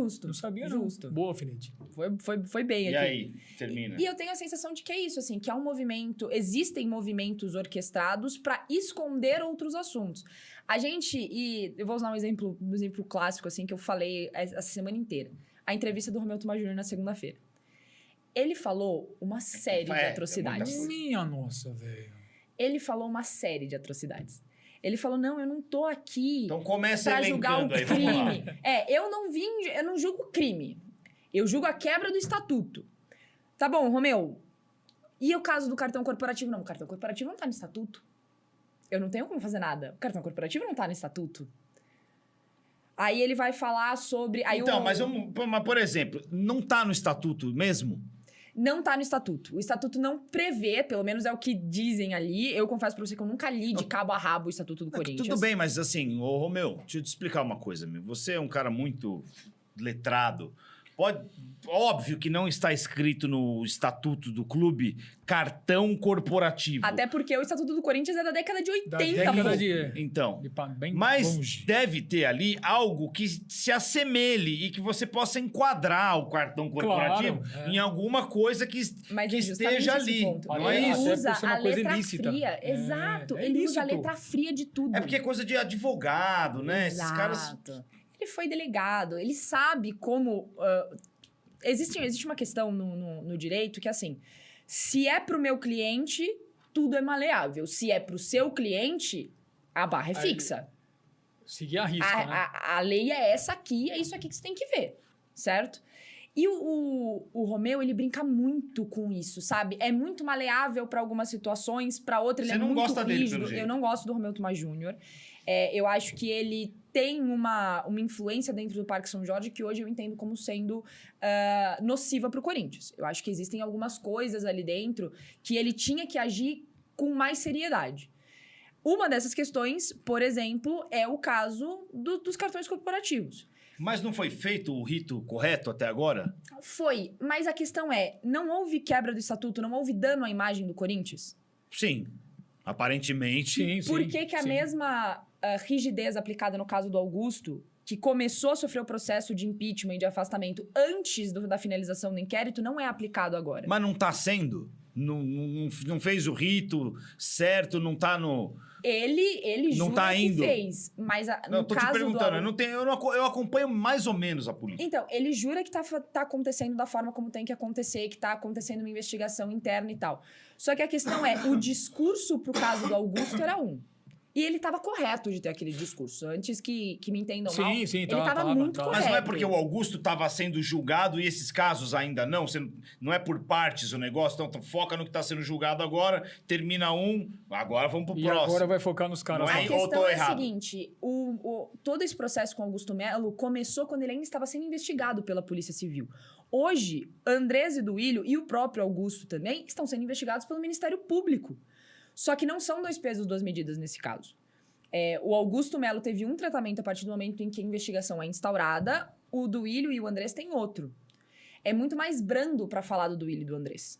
Justo. Não sabia, Justo. não. Boa, Alfinete. Foi bem E aqui. aí, termina. E eu tenho a sensação de que é isso, assim, que é um movimento... Existem movimentos orquestrados para esconder outros assuntos. A gente... E eu vou usar um exemplo clássico, assim, que eu falei essa semana inteira. A entrevista do Romeu Thomaz Júnior na segunda-feira. Ele falou uma série de atrocidades. Minha nossa, velho. Ele falou uma série de atrocidades. Ele falfalou, não, eu não tô aqui Então começa pra julgar o elencando aí, vamos lá. crime. Eu não julgo crime. Eu julgo a quebra do estatuto. Tá bom, Romeu. E o caso do cartão corporativo? Não, o cartão corporativo não tá no estatuto. Eu não tenho como fazer nada. O cartão corporativo não tá no estatuto. Aí ele vai falar sobre... Aí Então, mas por exemplo, não tá no estatuto mesmo? Não tá no estatuto. O estatuto não prevê, pelo menos é o que dizem ali. Eu confesso pra você que eu nunca li de cabo a rabo o estatuto do Corinthians. Tudo bem, mas assim, ô Romeu, deixa eu te explicar uma coisa, meu. Você é um cara muito letrado. Óbvio que não está escrito no estatuto do clube cartão corporativo. Até porque o estatuto do Corinthians é da década de 80, Da década pô. Então, bem mas longe. deve ter ali algo que se assemelhe e que você possa enquadrar o cartão corporativo em alguma coisa que Mas esteja justamente esse ali. ponto. Não é Ele isso? usa Deve ser uma a coisa letra ilícita. fria. Exato. É Ele usa a ilícito. letra fria de tudo. É porque é coisa de advogado, né? Esses caras... Exato. Ele foi delegado. Ele sabe como... Existe uma questão no direito que, assim, se é pro meu cliente, tudo é maleável. Se é pro seu cliente, a barra é fixa. Seguir a risca, né? A lei é essa aqui, é isso aqui que você tem que ver, certo? E o Romeu, ele brinca muito com isso, sabe? É muito maleável para algumas situações, para outras ele Você é não muito gosta dele, rígido. pelo jeito. Eu não gosto do Romeu Thomaz Júnior. Eu acho que ele tem uma influência dentro do Parque São Jorge que hoje eu entendo como sendo nociva para o Corinthians. Eu acho que existem algumas coisas ali dentro que ele tinha que agir com mais seriedade. Uma dessas questões, por exemplo, é o caso dos cartões corporativos. Mas não foi feito o rito correto até agora? Foi, mas a questão é, não houve quebra do estatuto, não houve dano à imagem do Corinthians? Sim. Aparentemente. Sim, Por que a mesma rigidez aplicada no caso do Augusto, que começou a sofrer o processo de impeachment e de afastamento antes da finalização do inquérito, não é aplicado agora? Mas não tá sendo? Não fez o rito certo, não tá no... Ele Não jura tá indo. que fez, mas Não, no tô caso te perguntando, do... eu acompanho mais ou menos a política. Então, ele jura que tá acontecendo da forma como tem que acontecer, que tá acontecendo uma investigação interna e tal. Só que a questão é, o discurso pro caso do Augusto era um. E ele tava correto de ter aquele discurso. Antes que me entendam mal, Sim, ele tava muito correto. Mas não é porque o Augusto estava sendo julgado e esses casos ainda não? Você não é por partes o negócio? Então foca no que está sendo julgado agora, termina um, agora vamos pro E próximo. agora vai focar nos caras. Não A é? Ou questão tô é a errado? seguinte, todo esse processo com Augusto Melo começou quando ele ainda estava sendo investigado pela Polícia Civil. Hoje, Andrés e Duílio e o próprio Augusto também estão sendo investigados pelo Ministério Público. Só que não são dois pesos, duas medidas nesse caso. O Augusto Melo teve um tratamento a partir do momento em que a investigação é instaurada, o Duílio e o Andrés têm outro. É muito mais brando para falar do Duílio e do Andrés.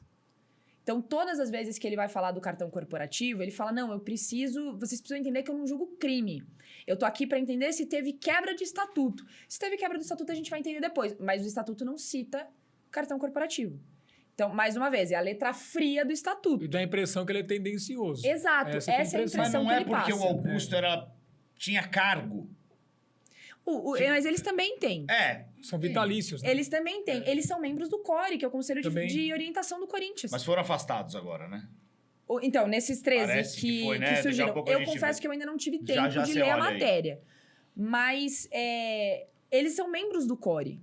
Então, todas as vezes que ele vai falar do cartão corporativo, ele fala, não, vocês precisam entender que eu não julgo crime. Eu tô aqui para entender se teve quebra de estatuto. Se teve quebra do estatuto, a gente vai entender depois. Mas o estatuto não cita cartão corporativo. Então, mais uma vez, é a letra fria do estatuto. E dá a impressão que ele é tendencioso. Exato, essa é a impressão Mas não que é ele porque passa. o Augusto tinha cargo. Mas eles também têm. São vitalícios, né? Eles também têm. Eles são membros do CORE, que é o Conselho Também. de Orientação do Corinthians. Mas foram afastados agora, né? Então, nesses 13 Parece que foi, né? que Daqui a surgiram, pouco a eu gente confesso vê. que eu ainda não tive Já tempo já de você ler a olha aí. matéria. Mas eles são membros do CORE.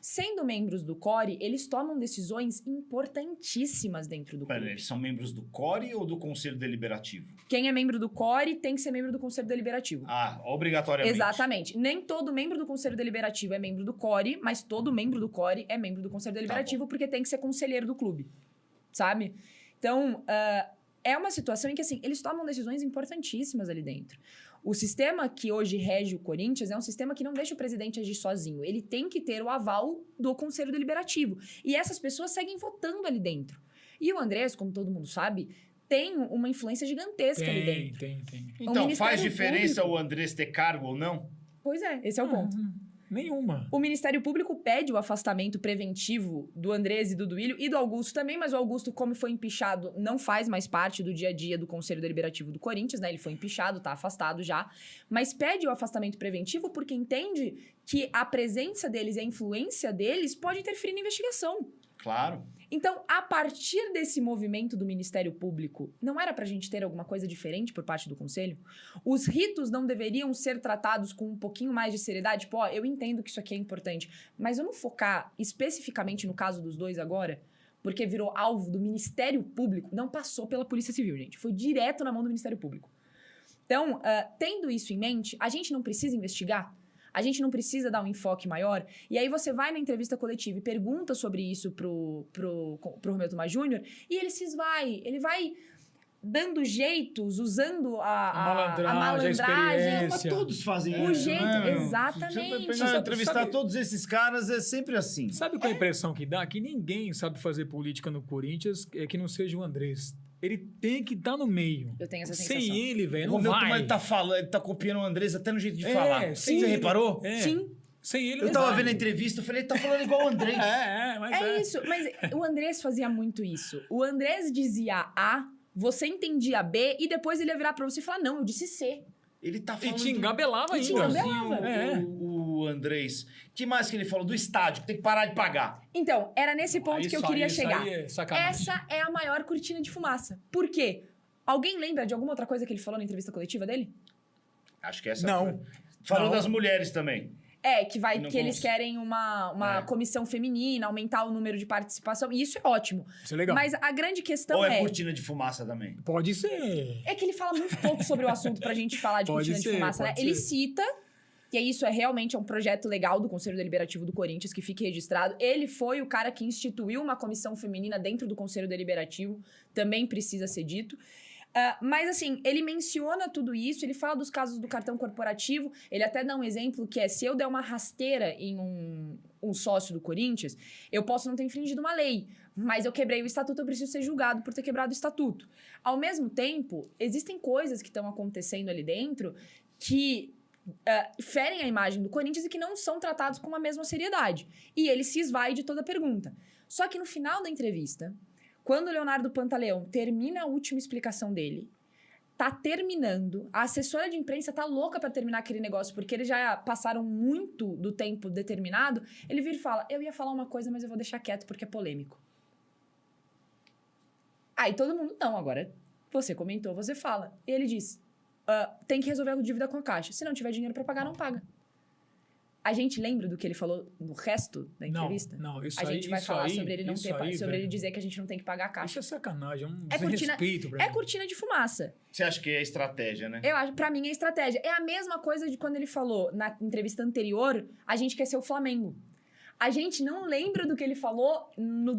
Sendo membros do CORE, eles tomam decisões importantíssimas dentro do Pera, clube. eles são membros do CORE ou do Conselho Deliberativo? Quem é membro do CORE tem que ser membro do Conselho Deliberativo. Obrigatoriamente. Exatamente. Nem todo membro do Conselho Deliberativo é membro do CORE, mas todo membro do CORE é membro do Conselho Deliberativo porque tem que ser conselheiro do clube, sabe? Então, é uma situação em que, assim, eles tomam decisões importantíssimas ali dentro. O sistema que hoje rege o Corinthians é um sistema que não deixa o presidente agir sozinho. Ele tem que ter o aval do Conselho Deliberativo. E essas pessoas seguem votando ali dentro. E o Andrés, como todo mundo sabe, tem uma influência gigantesca ali dentro. Tem. Então, Ministério faz diferença Público- o Andrés ter cargo ou não? Pois é, esse é o ponto. Nenhuma. O Ministério Público pede o afastamento preventivo do Andrés e do Duílio e do Augusto também, mas o Augusto, como foi empichado, não faz mais parte do dia a dia do Conselho Deliberativo do Corinthians, né? Ele foi empichado, tá afastado já, mas pede o afastamento preventivo porque entende que a presença deles e a influência deles pode interferir na investigação. Claro. Então, a partir desse movimento do Ministério Público, não era pra gente ter alguma coisa diferente por parte do Conselho? Os ritos não deveriam ser tratados com um pouquinho mais de seriedade? Tipo, ó, eu entendo que isso aqui é importante, mas vamos focar especificamente no caso dos dois agora? Porque virou alvo do Ministério Público, não passou pela Polícia Civil, gente. Foi direto na mão do Ministério Público. Então, tendo isso em mente, a gente não precisa investigar? A gente não precisa dar um enfoque maior? E aí você vai na entrevista coletiva e pergunta sobre isso pro Romeu Tomás Júnior e ele se esvai. Ele vai dando jeitos, usando a malandragem. Mas todos fazem o isso, jeito, né, meu? exatamente. Você vai entrevistar todos esses caras, é sempre assim. Sabe qual é a impressão que dá? Que ninguém sabe fazer política no Corinthians que não seja o Andrés. Ele tem que estar no meio. Eu tenho essa sensação. Sem ele, velho, não O Romeu vai. Tomás, ele tá falando, ele tá copiando o Andrés até no jeito de falar. Sim, Você reparou? Sim. Sem ele, Eu tava vendo a entrevista, eu falei, ele tá falando igual o Andrés. Mas É isso, mas o Andrés fazia muito isso. O Andrés dizia A, você entendia B, e depois ele ia virar pra você e falar, não, eu disse C. Ele tá E falando... te engabelava E te ainda. engabelava. O Andrés. Que mais que ele falou? Do estádio, que tem que parar de pagar. Então, era nesse ponto que eu queria chegar. Aí é sacanagem. Essa é a maior cortina de fumaça. Por quê? Alguém lembra de alguma outra coisa que ele falou na entrevista coletiva dele? Acho que essa Não. foi. Falou Não. das mulheres também. Que eles querem uma comissão feminina, aumentar o número de participação. E isso é ótimo. Isso é legal. Mas a grande questão Ou é cortina de fumaça também? Pode ser. é que ele fala muito pouco sobre o assunto pra gente falar de Pode cortina de ser, fumaça, né? pode Ele ser. cita, e isso é realmente um projeto legal do Conselho Deliberativo do Corinthians, que fique registrado. Ele foi o cara que instituiu uma comissão feminina dentro do Conselho Deliberativo, também precisa ser dito. Mas, assim, ele menciona tudo isso, ele fala dos casos do cartão corporativo, ele até dá um exemplo que é, se eu der uma rasteira em um sócio do Corinthians, eu posso não ter infringido uma lei, mas eu quebrei o estatuto, eu preciso ser julgado por ter quebrado o estatuto. Ao mesmo tempo, existem coisas que estão acontecendo ali dentro que ferem a imagem do Corinthians e que não são tratados com a mesma seriedade. E ele se esvai de toda a pergunta. Só que no final da entrevista, quando o Leonardo Pantaleão termina a última explicação dele, tá terminando, a assessora de imprensa tá louca pra terminar aquele negócio, porque eles já passaram muito do tempo determinado, ele vira e fala, eu ia falar uma coisa, mas eu vou deixar quieto porque é polêmico. Aí todo mundo, não, agora você comentou, você fala. E ele diz, tem que resolver a dívida com a Caixa. Se não tiver dinheiro pra pagar, não paga. A gente lembra do que ele falou no resto da entrevista? Não, isso a gente aí, vai isso falar aí, sobre ele não ter, aí, sobre velho. ele dizer que a gente não tem que pagar a Caixa. Isso é sacanagem, é um É cortina- desrespeito pra É mim. cortina de fumaça. Você acha que é estratégia, né? Eu acho, pra mim, é estratégia. É a mesma coisa de quando ele falou na entrevista anterior, a gente quer ser o Flamengo. A gente não lembra do que ele falou no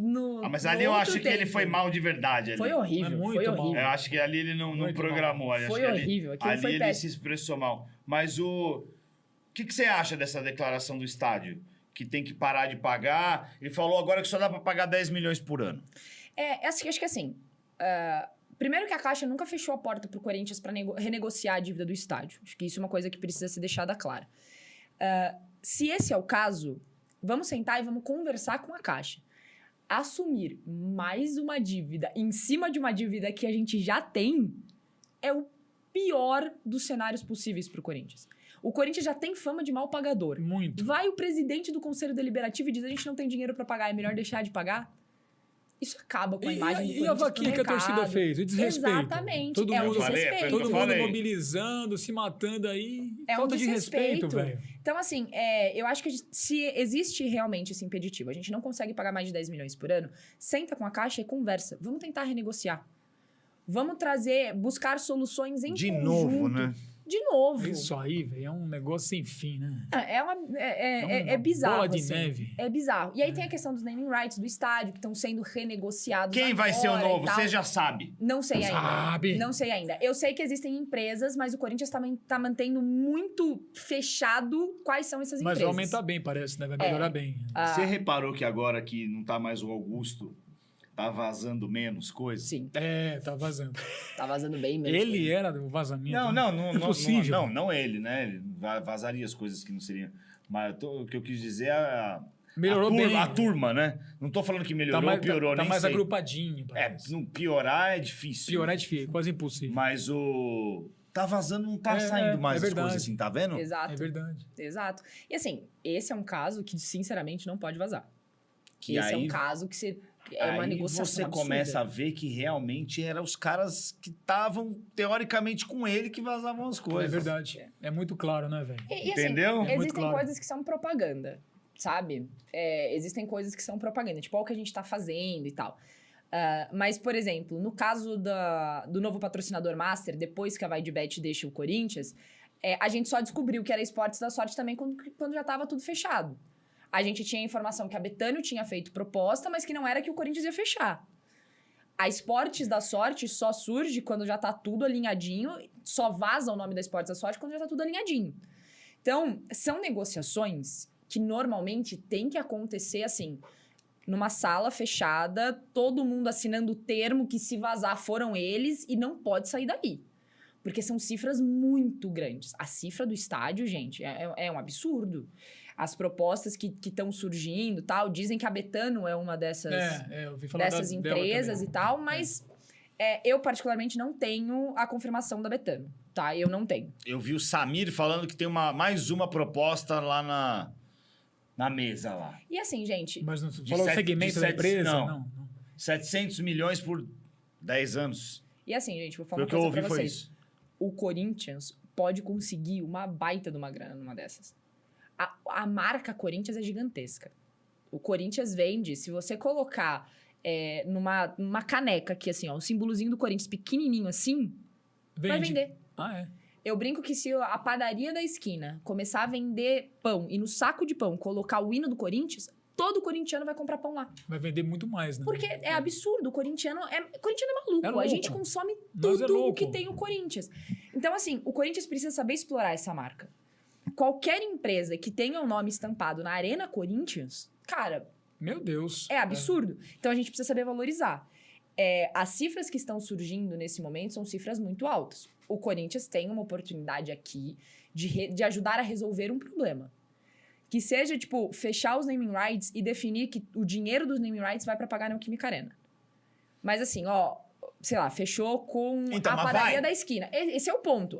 mas no ali eu outro acho que ele tempo. foi mal de verdade. Ali. Foi horrível, É muito foi mal. horrível. Eu acho que ali ele não Muito programou. Ali, Foi acho que horrível, aquilo ali foi ele péssimo. se expressou mal. Mas o que você acha dessa declaração do estádio? Que tem que parar de pagar. Ele falou agora que só dá pra pagar 10 milhões por ano. Acho que assim, primeiro que a Caixa nunca fechou a porta pro Corinthians para renegociar a dívida do estádio. Acho que isso é uma coisa que precisa ser deixada clara. Se esse é o caso, vamos sentar e vamos conversar com a Caixa. Assumir mais uma dívida em cima de uma dívida que a gente já tem é o pior dos cenários possíveis pro Corinthians. O Corinthians já tem fama de mal pagador. Muito. Vai o presidente do Conselho Deliberativo e diz a gente não tem dinheiro para pagar, é melhor deixar de pagar? Isso acaba com a imagem do E Corinthians a vaquinha que a pro mercado. torcida fez? O desrespeito. Exatamente. Todo é mundo, o desrespeito. Foi o que todo eu mundo falei. mobilizando, se matando aí. É um Falta de respeito, desrespeito. velho. Então, assim, eu acho que se existe realmente esse impeditivo, a gente não consegue pagar mais de 10 milhões por ano, senta com a Caixa e conversa. Vamos tentar renegociar. Vamos buscar soluções em De conjunto. novo, né? De novo. Isso aí, velho, é um negócio sem fim, né? É uma bizarro. bola de assim. neve. É bizarro. E aí tem a questão dos naming rights do estádio, que estão sendo renegociados. Quem vai ser o agora e novo? tal. Você já sabe. Não sei ainda. Sabe? Não sei ainda. Eu sei que existem empresas, mas o Corinthians também tá mantendo muito fechado quais são essas Mas empresas. vai aumentar bem, parece, né? Vai melhorar bem. Você reparou que agora que não tá mais o Augusto, Tá vazando menos coisa? Sim, Tá vazando. tá vazando bem menos. Ele era do vazamento. Não, Impossível. não ele, né? Ele vazaria as coisas que não seriam. Mas o que eu quis dizer é Melhorou bem. a turma, né? Não tô falando que melhorou ou piorou, tá nem mais sei. agrupadinho. É, parece. não, piorar é difícil. Piorar é difícil, quase impossível. Mas o... Tá vazando, não tá saindo mais as verdade. coisas assim, tá vendo? Exato, É verdade. exato. E assim, esse é um caso que, sinceramente, não pode vazar. Que esse é aí, um caso que é uma aí negociação você absurda. começa a ver que realmente eram os caras que estavam, teoricamente, com ele que vazavam as coisas. É verdade. É muito claro, né, velho? E, Entendeu? Assim, É muito existem claro. coisas que são propaganda, sabe? Existem coisas que são propaganda, tipo o que a gente tá fazendo e tal. Mas, por exemplo, no caso do novo patrocinador Master, depois que a VaiDebet deixa o Corinthians, a gente só descobriu que era Esportes da Sorte também quando já tava tudo fechado. A gente tinha a informação que a Betano tinha feito proposta, mas que não era que o Corinthians ia fechar. A Esportes da Sorte só surge quando já tá tudo alinhadinho, só vaza o nome da Esportes da Sorte quando já tá tudo alinhadinho. Então, são negociações que normalmente tem que acontecer assim, numa sala fechada, todo mundo assinando o termo que se vazar foram eles e não pode sair daí. Porque são cifras muito grandes. A cifra do estádio, gente, é um absurdo. As propostas que estão surgindo, tal, dizem que a Betano é uma dessas, Eu ouvi falar dessas dela empresas também. e tal, mas eu particularmente não tenho a confirmação da Betano, tá? Eu não tenho. Eu vi o Samir falando que tem mais uma proposta lá na mesa lá. E assim, gente, Mas não De falou o sete- segmento de da sete- empresa? não. Não. 700 milhões por 10 anos. e assim, gente, vou Foi falar o uma que eu coisa ouvi, pra foi vocês. isso. O Corinthians pode conseguir uma baita de uma grana numa dessas. A marca Corinthians é gigantesca. O Corinthians vende, se você colocar numa caneca aqui, assim, ó, um símbolozinho do Corinthians pequenininho assim, vai Vende. vender. Ah, é? Eu brinco que se a padaria da esquina começar a vender pão e no saco de pão colocar o hino do Corinthians, todo corintiano vai comprar pão lá. Vai vender muito mais, né? Porque é absurdo. O corintiano é maluco. É louco. A gente consome Nós é tudo o louco. que tem o Corinthians. Então, assim, o Corinthians precisa saber explorar essa marca. Qualquer empresa que tenha o nome estampado na Arena Corinthians, cara, Meu Deus. é absurdo. Então, a gente precisa saber valorizar. As cifras que estão surgindo nesse momento são cifras muito altas. O Corinthians tem uma oportunidade aqui de ajudar a resolver um problema. Que seja, tipo, fechar os naming rights e definir que o dinheiro dos naming rights vai para pagar a Neoquímica Arena. Mas assim, ó, sei lá, fechou com Então, a mas padaria vai. da esquina. Esse é o ponto.